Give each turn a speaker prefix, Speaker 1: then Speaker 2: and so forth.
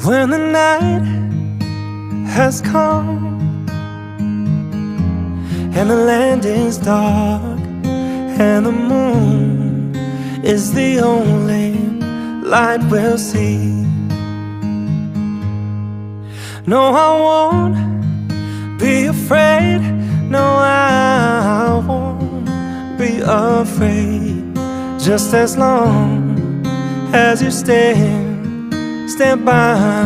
Speaker 1: When the night has come and the land is dark and the moon is the only light we'll see, no, I won't be afraid. No, I won't be afraid. Just as long as you stand by